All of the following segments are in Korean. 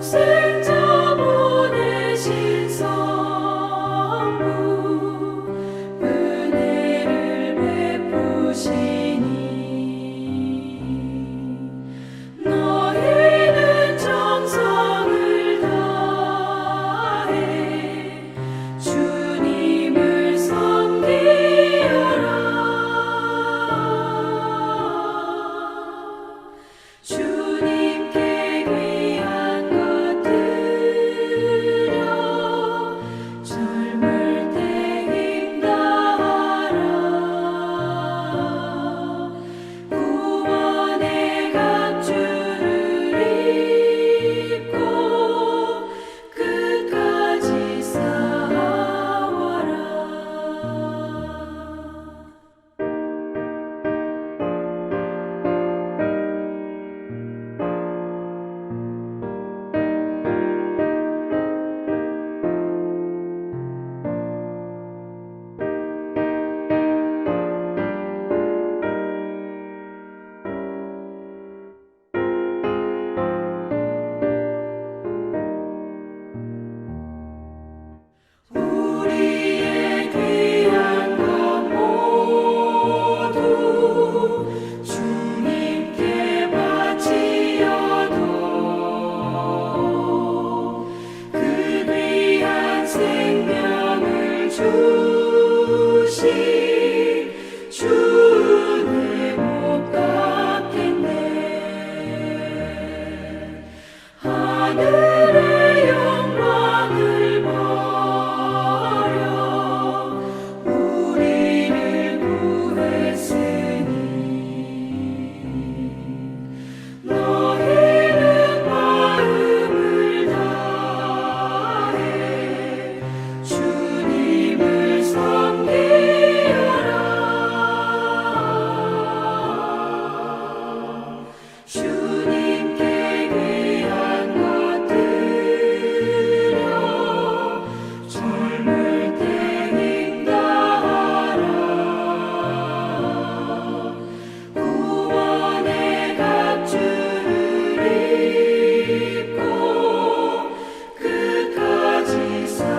독생자 보내신 성부 은혜를 베푸시니 너희는 정성을 다해 주님을 섬기어라. 주님께 귀한 것 드려 젊을 때 힘다하라. 구원의 갑주를 입고 끝까지 싸워라. 우리의 귀한 것 모두 주님께 바치어도 그 귀한 생명을 주신 주 은혜 못 갚겠네. 하늘의 영광을 버려 우리를 구했으니 너희는 마음을 다해 주님을 섬기어라. 주님께 귀한 것 드려 젊을 때 힘다하라. 구원의 갑주를 입고 끝까지 싸워라.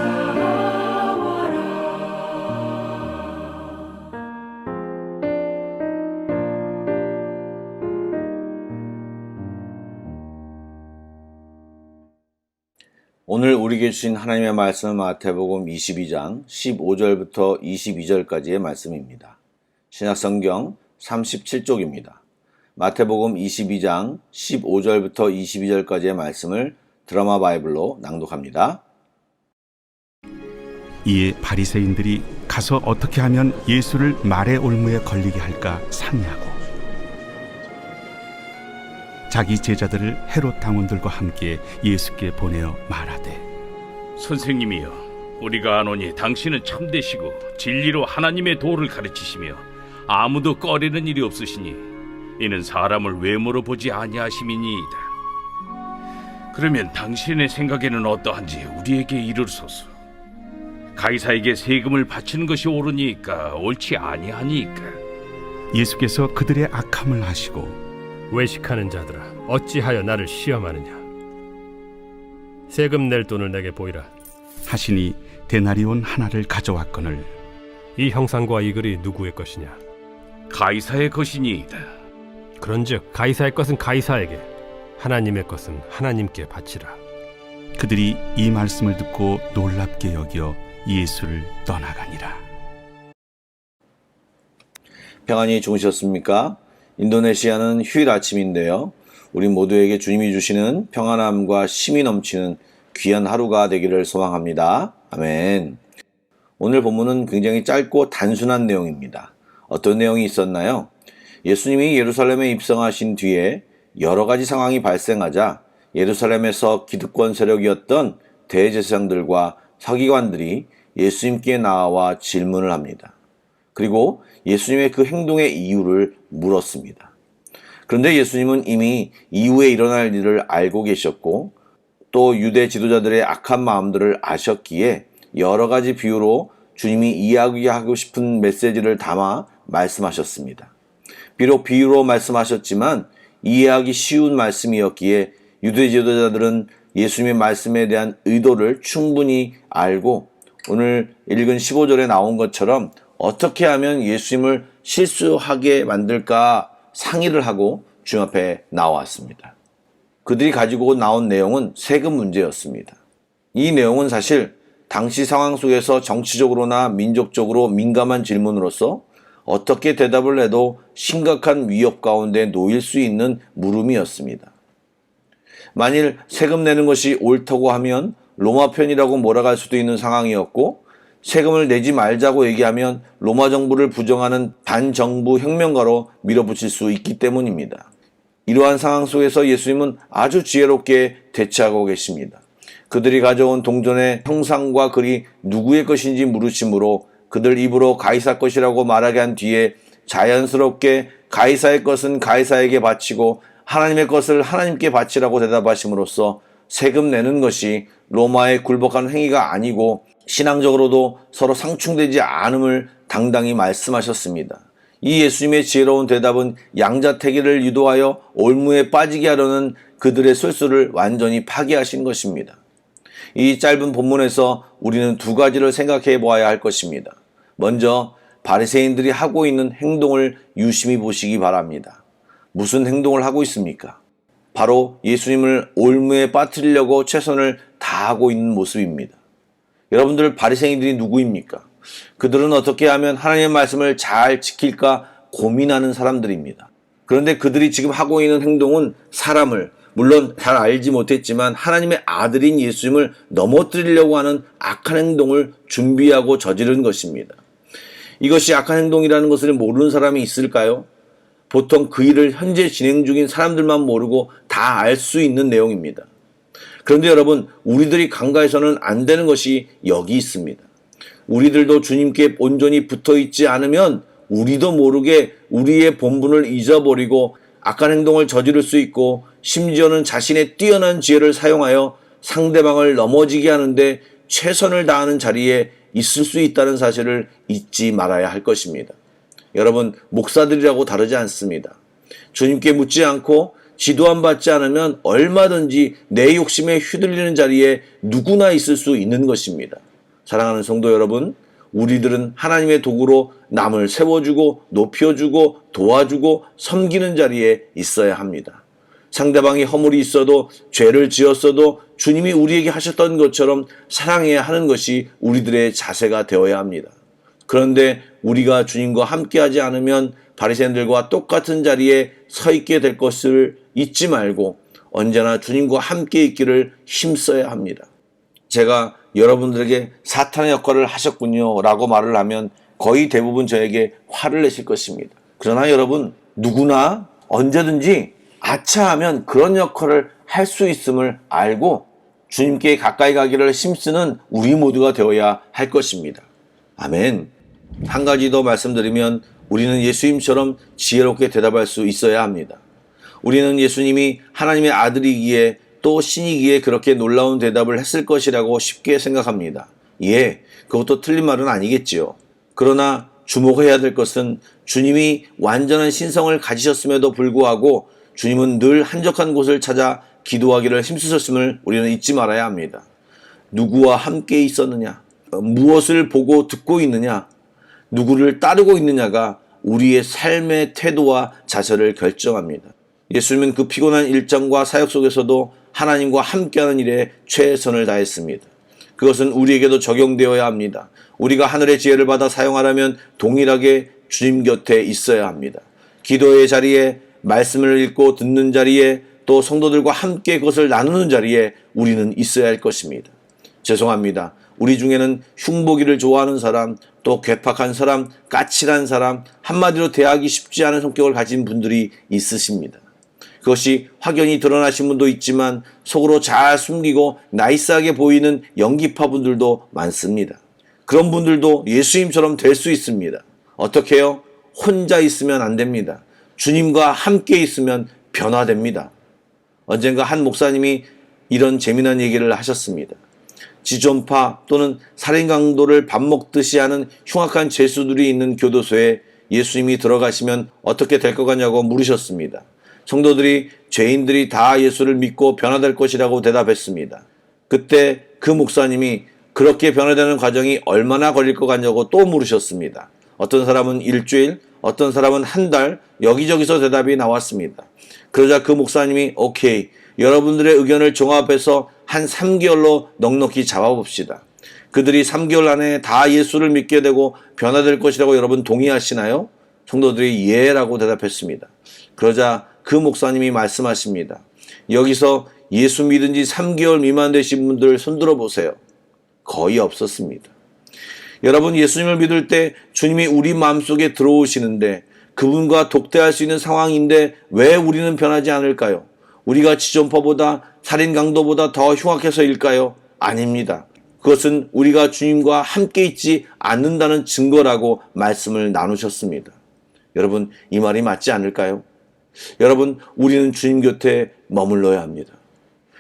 오늘 우리에게 주신 하나님의 말씀은 마태복음 22장 15절부터 22절까지의 말씀입니다. 신약성경 37쪽입니다. 마태복음 22장 15절부터 22절까지의 말씀을 드라마 바이블로 낭독합니다. 이에 바리새인들이 가서 어떻게 하면 예수를 말의 올무에 걸리게 할까 상의하고 자기 제자들을 헤롯 당원들과 함께 예수께 보내어 말하되 선생님이여, 우리가 아노니 당신은 참되시고 진리로 하나님의 도를 가르치시며 아무도 꺼리는 일이 없으시니 이는 사람을 외모로 보지 아니하심이니이다. 그러면 당신의 생각에는 어떠한지 우리에게 이르소서. 가이사에게 세금을 바치는 것이 옳으니까 옳지 아니하니까? 예수께서 그들의 악함을 아시고 외식하는 자들아, 어찌하여 나를 시험하느냐? 세금 낼 돈을 내게 보이라. 하시니 데나리온 하나를 가져왔거늘 이 형상과 이 글이 누구의 것이냐? 가이사의 것이니이다. 그런즉 가이사의 것은 가이사에게, 하나님의 것은 하나님께 바치라. 그들이 이 말씀을 듣고 놀랍게 여겨 예수를 떠나가니라. 평안히 주무셨습니까? 인도네시아는 휴일 아침인데요. 우리 모두에게 주님이 주시는 평안함과 쉼이 넘치는 귀한 하루가 되기를 소망합니다. 아멘. 오늘 본문은 굉장히 짧고 단순한 내용입니다. 어떤 내용이 있었나요? 예수님이 예루살렘에 입성하신 뒤에 여러 가지 상황이 발생하자 예루살렘에서 기득권 세력이었던 대제사장들과 서기관들이 예수님께 나와 질문을 합니다. 그리고 예수님의 그 행동의 이유를 물었습니다. 그런데 예수님은 이미 이후에 일어날 일을 알고 계셨고 또 유대 지도자들의 악한 마음들을 아셨기에 여러 가지 비유로 주님이 이야기하고 싶은 메시지를 담아 말씀하셨습니다. 비록 비유로 말씀하셨지만 이해하기 쉬운 말씀이었기에 유대 지도자들은 예수님의 말씀에 대한 의도를 충분히 알고 오늘 읽은 15절에 나온 것처럼 어떻게 하면 예수님을 실수하게 만들까 상의를 하고 주님 앞에 나왔습니다. 그들이 가지고 나온 내용은 세금 문제였습니다. 이 내용은 사실 당시 상황 속에서 정치적으로나 민족적으로 민감한 질문으로서 어떻게 대답을 해도 심각한 위협 가운데 놓일 수 있는 물음이었습니다. 만일 세금 내는 것이 옳다고 하면 로마 편이라고 몰아갈 수도 있는 상황이었고, 세금을 내지 말자고 얘기하면 로마 정부를 부정하는 반정부 혁명가로 밀어붙일 수 있기 때문입니다. 이러한 상황 속에서 예수님은 아주 지혜롭게 대처하고 계십니다. 그들이 가져온 동전의 형상과 글이 누구의 것인지 물으심으로 그들 입으로 가이사 것이라고 말하게 한 뒤에 자연스럽게 가이사의 것은 가이사에게 바치고 하나님의 것을 하나님께 바치라고 대답하심으로써 세금 내는 것이 로마의 굴복한 행위가 아니고 신앙적으로도 서로 상충되지 않음을 당당히 말씀하셨습니다. 이 예수님의 지혜로운 대답은 양자택일을 유도하여 올무에 빠지게 하려는 그들의 술수를 완전히 파괴하신 것입니다. 이 짧은 본문에서 우리는 두 가지를 생각해 보아야 할 것입니다. 먼저 바리새인들이 하고 있는 행동을 유심히 보시기 바랍니다. 무슨 행동을 하고 있습니까? 바로 예수님을 올무에 빠뜨리려고 최선을 다하고 있는 모습입니다. 여러분들, 바리새인들이 누구입니까? 그들은 어떻게 하면 하나님의 말씀을 잘 지킬까 고민하는 사람들입니다. 그런데 그들이 지금 하고 있는 행동은 사람을, 물론 잘 알지 못했지만 하나님의 아들인 예수님을 넘어뜨리려고 하는 악한 행동을 준비하고 저지른 것입니다. 이것이 악한 행동이라는 것을 모르는 사람이 있을까요? 보통 그 일을 현재 진행 중인 사람들만 모르고 다 알 수 있는 내용입니다. 그런데 여러분, 우리들이 간과해서는 안 되는 것이 여기 있습니다. 우리들도 주님께 온전히 붙어 있지 않으면 우리도 모르게 우리의 본분을 잊어버리고 악한 행동을 저지를 수 있고, 심지어는 자신의 뛰어난 지혜를 사용하여 상대방을 넘어지게 하는데 최선을 다하는 자리에 있을 수 있다는 사실을 잊지 말아야 할 것입니다. 여러분, 목사들이라고 다르지 않습니다. 주님께 묻지 않고 지도안 받지 않으면 얼마든지 내 욕심에 휘둘리는 자리에 누구나 있을 수 있는 것입니다. 사랑하는 성도 여러분, 우리들은 하나님의 도구로 남을 세워주고 높여주고 도와주고 섬기는 자리에 있어야 합니다. 상대방이 허물이 있어도 죄를 지었어도 주님이 우리에게 하셨던 것처럼 사랑해야 하는 것이 우리들의 자세가 되어야 합니다. 그런데 우리가 주님과 함께하지 않으면 바리새인들과 똑같은 자리에 서 있게 될 것을 잊지 말고 언제나 주님과 함께 있기를 힘써야 합니다. 제가 여러분들에게 사탄의 역할을 하셨군요 라고 말을 하면 거의 대부분 저에게 화를 내실 것입니다. 그러나 여러분, 누구나 언제든지 아차하면 그런 역할을 할 수 있음을 알고 주님께 가까이 가기를 힘쓰는 우리 모두가 되어야 할 것입니다. 아멘. 한 가지 더 말씀드리면 우리는 예수님처럼 지혜롭게 대답할 수 있어야 합니다. 우리는 예수님이 하나님의 아들이기에 또 신이기에 그렇게 놀라운 대답을 했을 것이라고 쉽게 생각합니다. 예, 그것도 틀린 말은 아니겠지요. 그러나 주목해야 될 것은 주님이 완전한 신성을 가지셨음에도 불구하고 주님은 늘 한적한 곳을 찾아 기도하기를 힘쓰셨음을 우리는 잊지 말아야 합니다. 누구와 함께 있었느냐, 무엇을 보고 듣고 있느냐, 누구를 따르고 있느냐가 우리의 삶의 태도와 자세를 결정합니다. 예수님은 그 피곤한 일정과 사역 속에서도 하나님과 함께하는 일에 최선을 다했습니다. 그것은 우리에게도 적용되어야 합니다. 우리가 하늘의 지혜를 받아 사용하려면 동일하게 주님 곁에 있어야 합니다. 기도의 자리에, 말씀을 읽고 듣는 자리에, 또 성도들과 함께 그것을 나누는 자리에 우리는 있어야 할 것입니다. 죄송합니다. 우리 중에는 흉보기를 좋아하는 사람, 또 괴팍한 사람, 까칠한 사람, 한마디로 대하기 쉽지 않은 성격을 가진 분들이 있으십니다. 그것이 확연히 드러나신 분도 있지만 속으로 잘 숨기고 나이스하게 보이는 연기파 분들도 많습니다. 그런 분들도 예수님처럼 될 수 있습니다. 어떻게 해요? 혼자 있으면 안 됩니다. 주님과 함께 있으면 변화됩니다. 언젠가 한 목사님이 이런 재미난 얘기를 하셨습니다. 지존파 또는 살인 강도를 밥 먹듯이 하는 흉악한 죄수들이 있는 교도소에 예수님이 들어가시면 어떻게 될 것 같냐고 물으셨습니다. 성도들이 죄인들이 다 예수를 믿고 변화될 것이라고 대답했습니다. 그때 그 목사님이 그렇게 변화되는 과정이 얼마나 걸릴 것 같냐고 또 물으셨습니다. 어떤 사람은 일주일, 어떤 사람은 한 달, 여기저기서 대답이 나왔습니다. 그러자 그 목사님이 오케이, 여러분들의 의견을 종합해서 한 3개월로 넉넉히 잡아봅시다. 그들이 3개월 안에 다 예수를 믿게 되고 변화될 것이라고 여러분 동의하시나요? 성도들이 예라고 대답했습니다. 그러자 그 목사님이 말씀하십니다. 여기서 예수 믿은 지 3개월 미만 되신 분들 손들어 보세요. 거의 없었습니다. 여러분, 예수님을 믿을 때 주님이 우리 마음속에 들어오시는데 그분과 독대할 수 있는 상황인데 왜 우리는 변하지 않을까요? 우리가 지존파보다 살인 강도보다 더 흉악해서일까요? 아닙니다. 그것은 우리가 주님과 함께 있지 않는다는 증거라고 말씀을 나누셨습니다. 여러분, 이 말이 맞지 않을까요? 여러분, 우리는 주님 곁에 머물러야 합니다.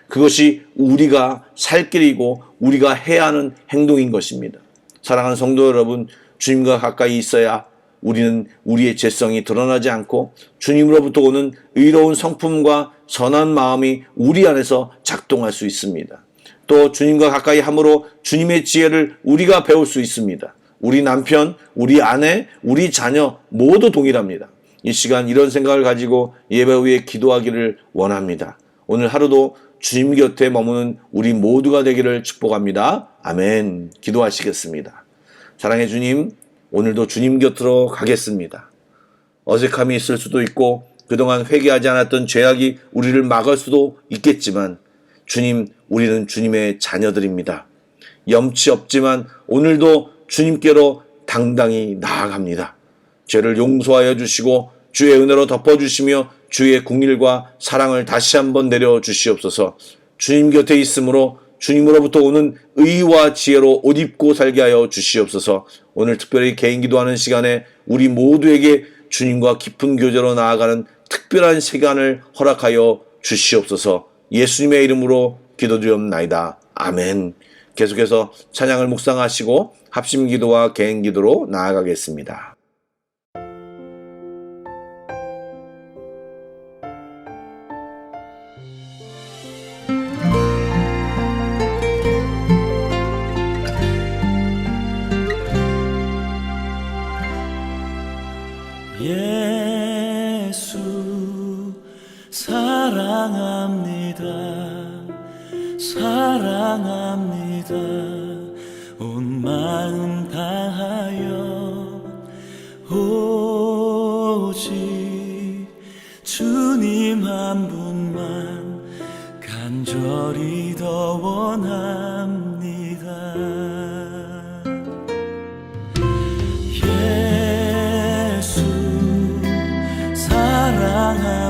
그것이 우리가 살 길이고 우리가 해야 하는 행동인 것입니다. 사랑하는 성도 여러분, 주님과 가까이 있어야 우리는 우리의 죄성이 드러나지 않고 주님으로부터 오는 의로운 성품과 선한 마음이 우리 안에서 작동할 수 있습니다. 또 주님과 가까이 함으로 주님의 지혜를 우리가 배울 수 있습니다. 우리 남편, 우리 아내, 우리 자녀 모두 동일합니다. 이 시간 이런 생각을 가지고 예배 후에 기도하기를 원합니다. 오늘 하루도 주님 곁에 머무는 우리 모두가 되기를 축복합니다. 아멘. 기도하시겠습니다. 사랑의 주님, 오늘도 주님 곁으로 가겠습니다. 어색함이 있을 수도 있고 그동안 회개하지 않았던 죄악이 우리를 막을 수도 있겠지만 주님, 우리는 주님의 자녀들입니다. 염치 없지만 오늘도 주님께로 당당히 나아갑니다. 죄를 용서하여 주시고 주의 은혜로 덮어주시며 주의 긍휼과 사랑을 다시 한번 내려주시옵소서. 주님 곁에 있으므로 주님으로부터 오는 의와 지혜로 옷 입고 살게 하여 주시옵소서. 오늘 특별히 개인 기도하는 시간에 우리 모두에게 주님과 깊은 교제로 나아가는 특별한 시간을 허락하여 주시옵소서. 예수님의 이름으로 기도드리옵나이다. 아멘. 계속해서 찬양을 묵상하시고 합심 기도와 개인 기도로 나아가겠습니다. 예수 사랑합니다. 사랑합니다. 온 마음 다하여 오직 주님 한 분만 간절히 더 원합니다. 예수 사랑합니다.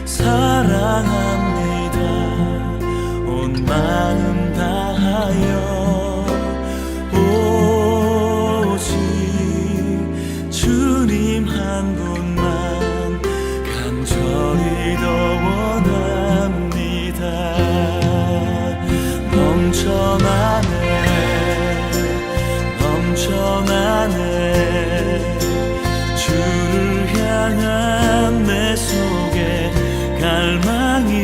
사랑합니다. 온 마음 다하여 오직 주님 한 분만 간절히 더 원합니다. 넘쳐나네 주를 향한 내 속에 갈망이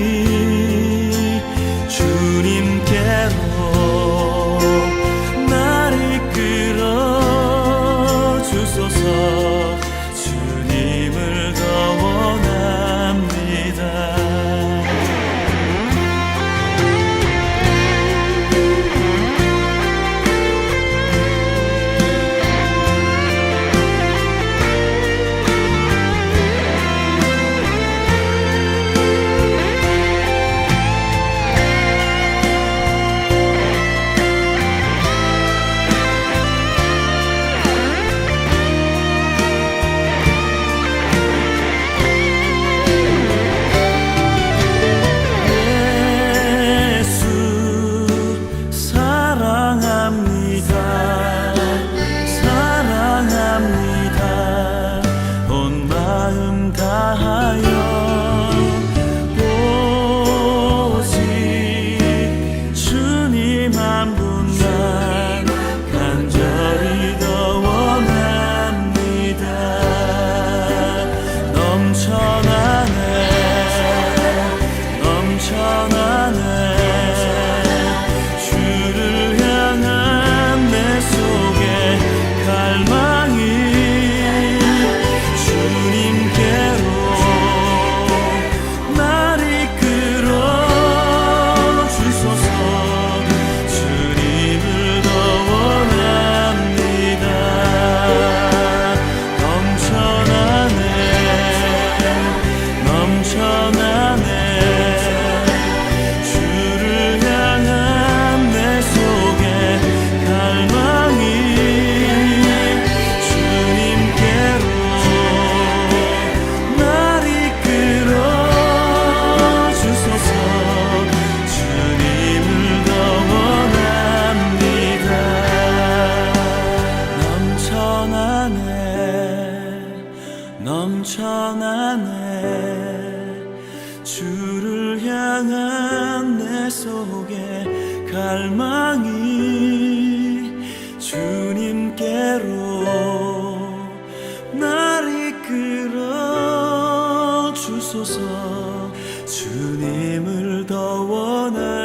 주님께 갈망이 주님께로 날 이끌어 주소서. 주님을 더 원하